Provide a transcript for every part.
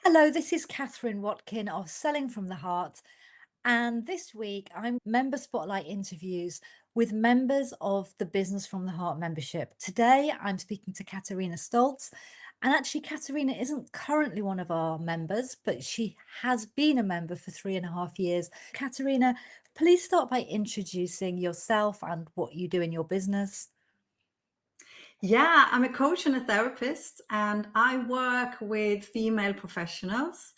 Hello, this is Catherine Watkin of Selling from the Heart. And this week I'm member spotlight interviews with members of the Business from the Heart membership. Today I'm speaking to Katarina Stoltz. And actually, Katarina isn't currently one of our members, but she has been a member for 3.5 years. Katarina, please start by introducing yourself and what you do in your business. Yeah, I'm a coach and a therapist, and I work with female professionals,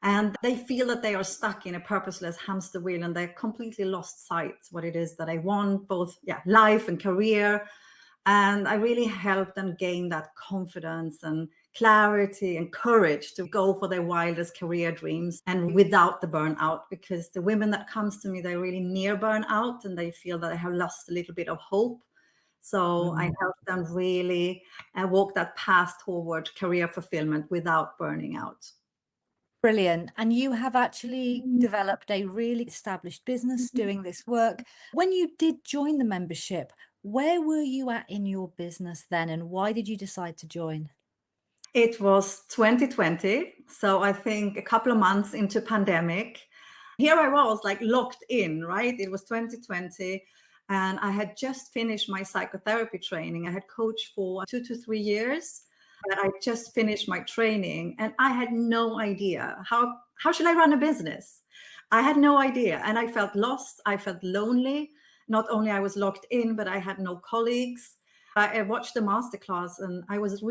and they feel that they are stuck in a purposeless hamster wheel and they're completely lost sight what it is that I want, both life and career. And I really help them gain that confidence and clarity and courage to go for their wildest career dreams and without the burnout, because the women that comes to me, they're really near burnout and they feel that they have lost a little bit of hope. So I Mm. help them really walk that path toward career fulfillment without burning out. Brilliant. And you have actually developed a really established business doing this work. When you did join the membership, where were you at in your business then, and why did you decide to join? It was 2020, so I think a couple of months into pandemic. Here I was like locked in, right? It was 2020 and I had just finished my psychotherapy training. I had coached for 2 to 3 years, but I just finished my training and I had no idea how should I run a business? I had no idea and I felt lost, I felt lonely. Not only I was locked in, but I had no colleagues. I watched the masterclass and I was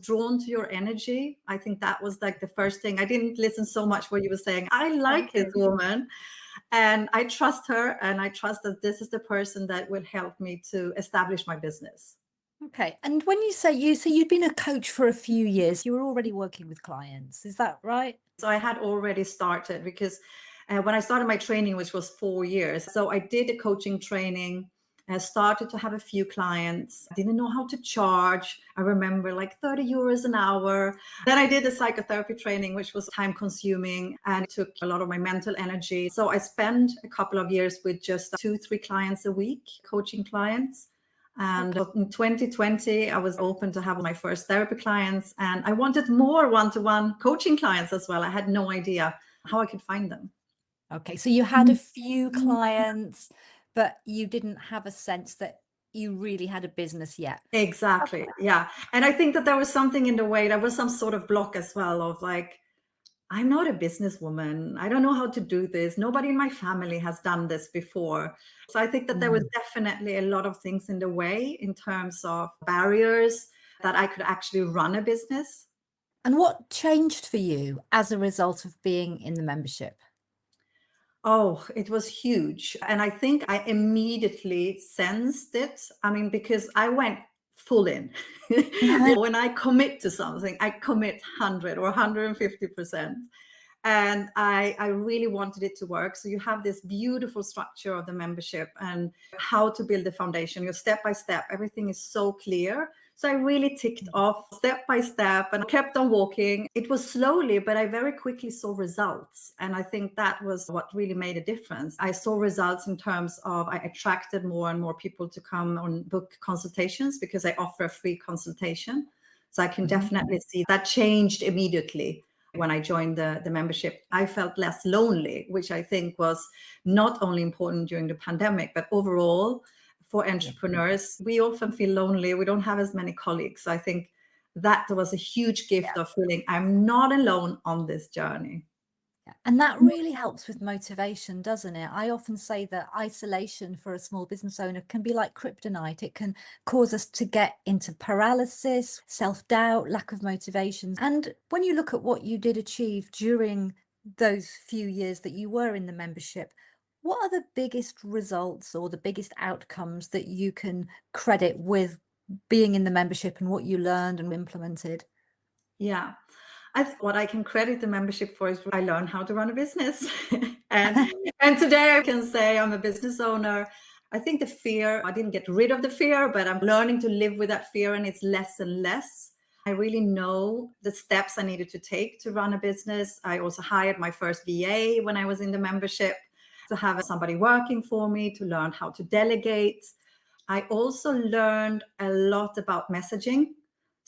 drawn to your energy. I think that was like the first thing. I didn't listen so much what you were saying. I like Thank this you. woman and I trust her and I trust that this is the person that will help me to establish my business. Okay. And when you say so you'd been a coach for a few years, you were already working with clients. Is that right? So I had already started because when I started my training, which was 4 years, so I did a coaching training. I started to have a few clients. I didn't know how to charge. I remember like 30 euros an hour. Then I did the psychotherapy training, which was time consuming and it took a lot of my mental energy. So I spent a couple of years with just 2, 3 clients a week, coaching clients. And Okay. in 2020, I was open to have my first therapy clients, and I wanted more one to one coaching clients as well. I had no idea how I could find them. Okay. So you had a few clients, but you didn't have a sense that you really had a business yet. Exactly. Okay. Yeah. And I think that there was something in the way, there was some sort of block as well of like, I'm not a businesswoman. I don't know how to do this. Nobody in my family has done this before. So I think that there was Mm. definitely a lot of things in the way in terms of barriers that I could actually run a business. And what changed for you as a result of being in the membership? Oh, it was huge. And I think I immediately sensed it. I mean, because I went full in. When I commit to something, I commit 100 or 150%. And I really wanted it to work. So you have this beautiful structure of the membership and how to build the foundation. You're step by step. Everything is so clear. So I really ticked off step by step and kept on walking. It was slowly, but I very quickly saw results. And I think that was what really made a difference. I saw results in terms of I attracted more and more people to come on book consultations because I offer a free consultation. So I can Mhm. definitely see that changed immediately when I joined the membership. I felt less lonely, which I think was not only important during the pandemic, but overall for Yeah. entrepreneurs, we often feel lonely. We don't have as many colleagues. So I think that was a huge gift of feeling I'm not alone on this journey. Yeah. And that really helps with motivation, doesn't it? I often say that isolation for a small business owner can be like kryptonite. It can cause us to get into paralysis, self-doubt, lack of motivation. And when you look at what you did achieve during those few years that you were in the membership, what are the biggest results or the biggest outcomes that you can credit with being in the membership and what you learned and implemented? Yeah. What I can credit the membership for is I learned how to run a business. and and today I can say I'm a business owner. I think the fear, I didn't get rid of the fear, but I'm learning to live with that fear and it's less and less. I really know the steps I needed to take to run a business. I also hired my first VA when I was in the membership to have somebody working for me, to learn how to delegate. I also learned a lot about messaging.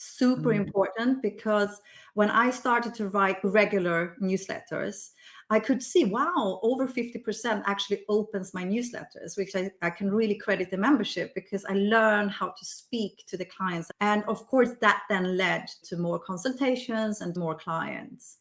Super Mm. important, because when I started to write regular newsletters, I could see, wow, over 50% actually opens my newsletters, which I can really credit the membership, because I learned how to speak to the clients. And of course, that then led to more consultations and more clients.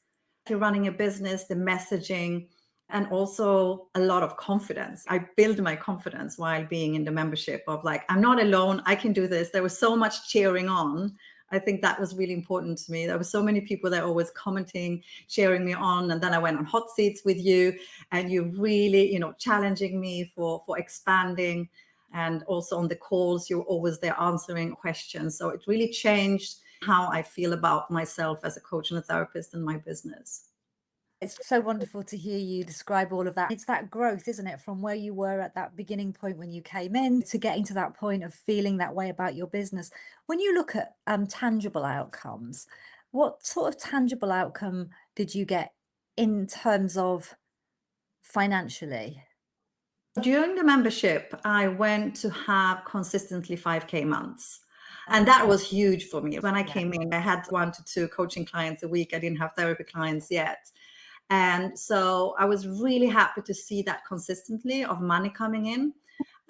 If you're running a business, the messaging, and also a lot of confidence. I build my confidence while being in the membership of like, I'm not alone, I can do this. There was so much cheering on. I think that was really important to me. There were so many people that were always commenting, cheering me on. And then I went on hot seats with you, and you really, challenging me for expanding. And also on the calls, you're always there answering questions. So it really changed how I feel about myself as a coach and a therapist in my business. It's so wonderful to hear you describe all of that. It's that growth, isn't it? From where you were at that beginning point when you came in to getting to that point of feeling that way about your business. When you look at tangible outcomes, what sort of tangible outcome did you get in terms of financially? During the membership, I went to have consistently 5K months. And Oh, that was huge for me. When I yeah. came in, I had 1 to 2 coaching clients a week. I didn't have therapy clients yet. And so I was really happy to see that consistently of money coming in.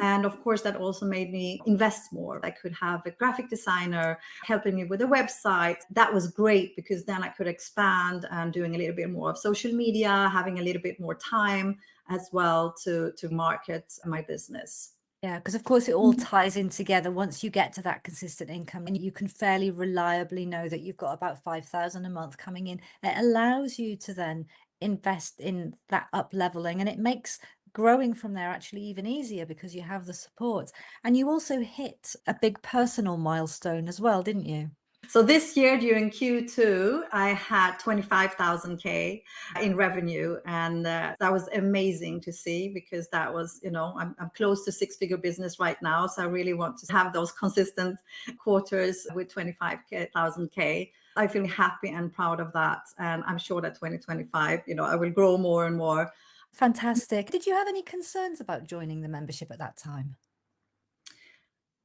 And of course, that also made me invest more. I could have a graphic designer helping me with a website. That was great, because then I could expand and doing a little bit more of social media, having a little bit more time as well to market my business. Yeah, because of course it all ties in together. Once you get to that consistent income and you can fairly reliably know that you've got about 5,000 a month coming in, it allows you to then invest in that up leveling, and it makes growing from there actually even easier because you have the support. And you also hit a big personal milestone as well, didn't you? So this year during Q2, I had 25,000 K in revenue. And that was amazing to see, because that was, I'm close to 6-figure business right now. So I really want to have those consistent quarters with 25,000 K. I feel happy and proud of that. And I'm sure that 2025, I will grow more and more. Fantastic. Did you have any concerns about joining the membership at that time?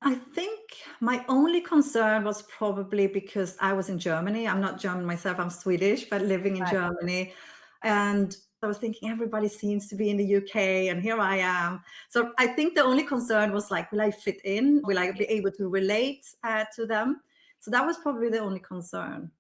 I think my only concern was probably because I was in Germany. I'm not German myself, I'm Swedish, but living in Right. Germany. And I was thinking everybody seems to be in the UK, and here I am. So I think the only concern was like, will I fit in? Will I be able to relate to them? So that was probably the only concern.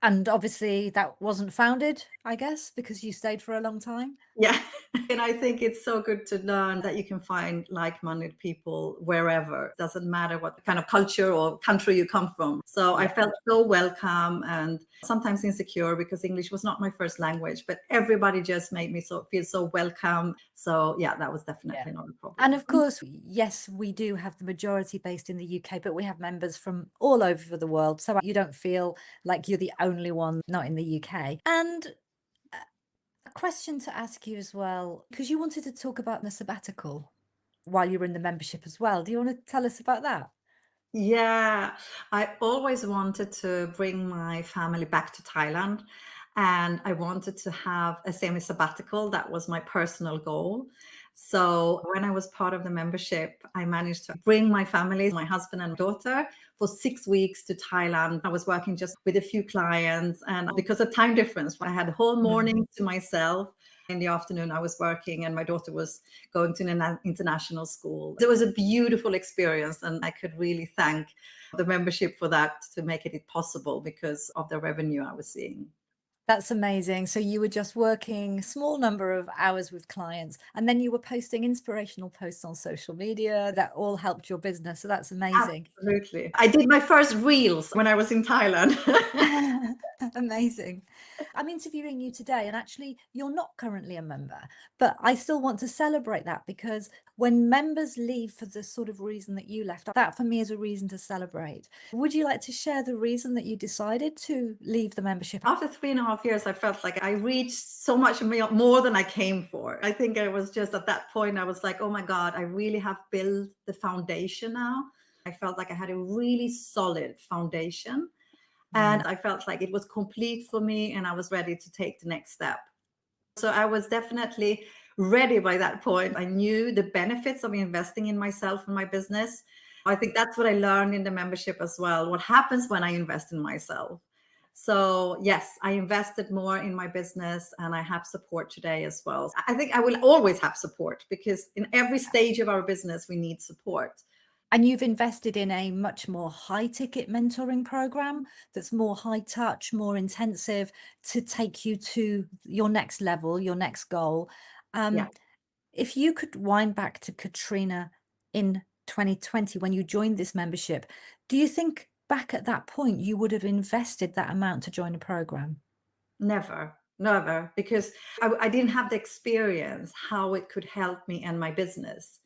And obviously that wasn't founded, I guess, because you stayed for a long time. Yeah. And I think it's so good to learn that you can find like-minded people wherever. Doesn't matter what kind of culture or country you come from. So I Yeah. felt so welcome, and sometimes insecure because English was not my first language, but everybody just made me feel so welcome. So yeah, that was Yeah. definitely not a And problem. of course, yes, we do have the majority based in the UK, but we have members from all over the world. So you don't feel like you're the only one not in the UK. And a question to ask you as well, because you wanted to talk about the sabbatical while you were in the membership as well. Do you want to tell us about that? Yeah, I always wanted to bring my family back to Thailand, and I wanted to have a semi-sabbatical. That was my personal goal. So when I was part of the membership, I managed to bring my family, my husband and daughter, for 6 weeks to Thailand. I was working just with a few clients, and because of time difference, I had the whole Mm. morning to myself. In the afternoon, I was working, and my daughter was going to an international school. It was a beautiful experience, and I could really thank the membership for that, to make it possible because of the revenue I was seeing. That's amazing. So you were just working a small number of hours with clients, and then you were posting inspirational posts on social media that all helped your business. So that's amazing. Absolutely. I did my first reels when I was in Thailand. Amazing. I'm interviewing you today, and actually, you're not currently a member, but I still want to celebrate that, because when members leave for the sort of reason that you left, that for me is a reason to celebrate. Would you like to share the reason that you decided to leave the membership? After 3.5 years, I felt like I reached so much more than I came for. I think I was just at that point, I was like, oh my God, I really have built the foundation now. I felt like I had a really solid foundation. And Mm. I felt like it was complete for me, and I was ready to take the next step. So I was definitely ready by that point. I knew the benefits of investing in myself and my business. I think that's what I learned in the membership as well. What happens when I invest in myself? So yes, I invested more in my business and I have support today as well. I think I will always have support because in every stage of our business, we need support. And you've invested in a much more high ticket mentoring program that's more high touch, more intensive to take you to your next level, your next goal. Yeah, If you could wind back to Katrina in 2020 when you joined this membership, do you think back at that point you would have invested that amount to join a program? never, never, because I didn't have the experience how it could help me and my business.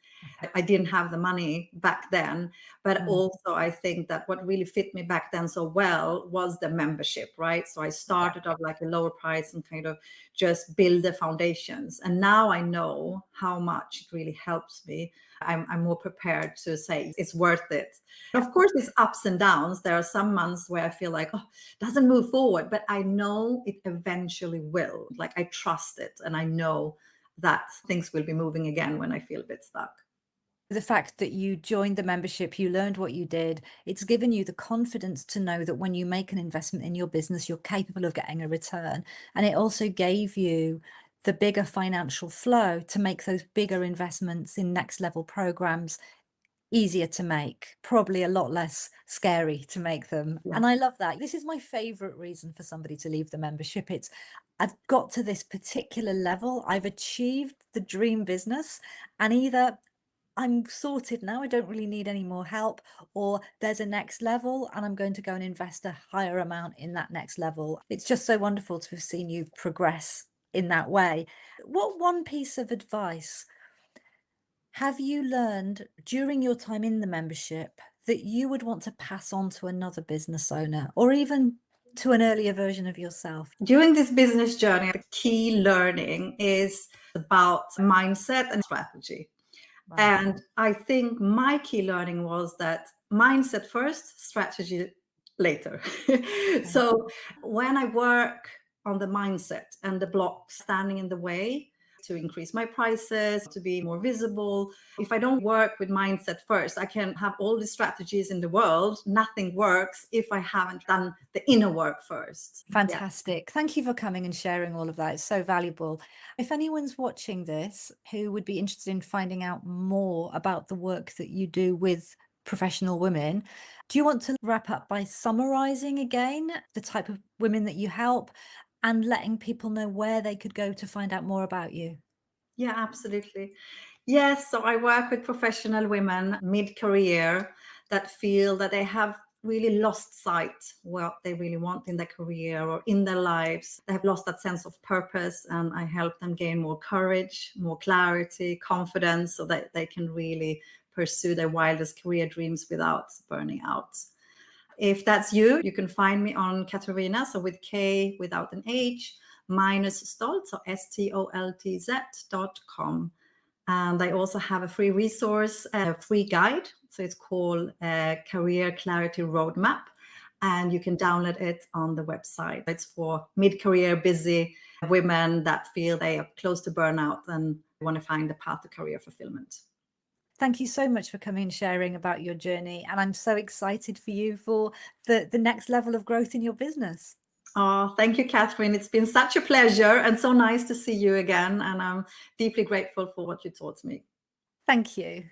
I didn't have the money back then, but Mm, also I think that what really fit me back then so well was the membership, right? So I yeah. started off like a lower price and kind of just build the foundations. And now I know how much it really helps me. I'm more prepared to say it's worth it. Of course, it's ups and downs. There are some months where I feel like, oh, it doesn't move forward, but I know it eventually will. Like I trust it and I know that things will be moving again when I feel a bit stuck. The fact that you joined the membership, you learned what you did, it's given you the confidence to know that when you make an investment in your business, you're capable of getting a return. And it also gave you the bigger financial flow to make those bigger investments in next level programs easier to make, probably a lot less scary to make them. Yeah. And I love that. This is my favorite reason for somebody to leave the membership. It's I've got to this particular level, I've achieved the dream business, and either I'm sorted now, I don't really need any more help, or there's a next level and I'm going to go and invest a higher amount in that next level. It's just so wonderful to have seen you progress in that way. What one piece of advice have you learned during your time in the membership that you would want to pass on to another business owner or even to an earlier version of yourself? During this business journey, the key learning is about mindset and strategy. Wow. And I think my key learning was that mindset first, strategy later. Okay. So when I work on the mindset and the blocks standing in the way to increase my prices, to be more visible, if I don't work with mindset first, I can have all the strategies in the world. Nothing works if I haven't done the inner work first. Yeah. Fantastic. Thank you for coming and sharing all of that. It's so valuable. If anyone's watching this who would be interested in finding out more about the work that you do with professional women, do you want to wrap up by summarizing again the type of women that you help and letting people know where they could go to find out more about you? Yeah, absolutely. Yes, so I work with professional women mid-career that feel that they have really lost sight what they really want in their career or in their lives. They have lost that sense of purpose, and I help them gain more courage, more clarity, confidence, so that they can really pursue their wildest career dreams without burning out. If that's you, you can find me on Katarina, so with K without an H, minus Stoltz, so STOLTZ.com. And I also have a free resource, a free guide. So it's called Career Clarity Roadmap. And you can download it on the website. It's for mid-career busy women that feel they are close to burnout and want to find the path to career fulfillment. Thank you so much for coming and sharing about your journey. And I'm so excited for you for the next level of growth in your business. Oh, thank you, Catherine. It's been such a pleasure and so nice to see you again. And I'm deeply grateful for what you taught me. Thank you.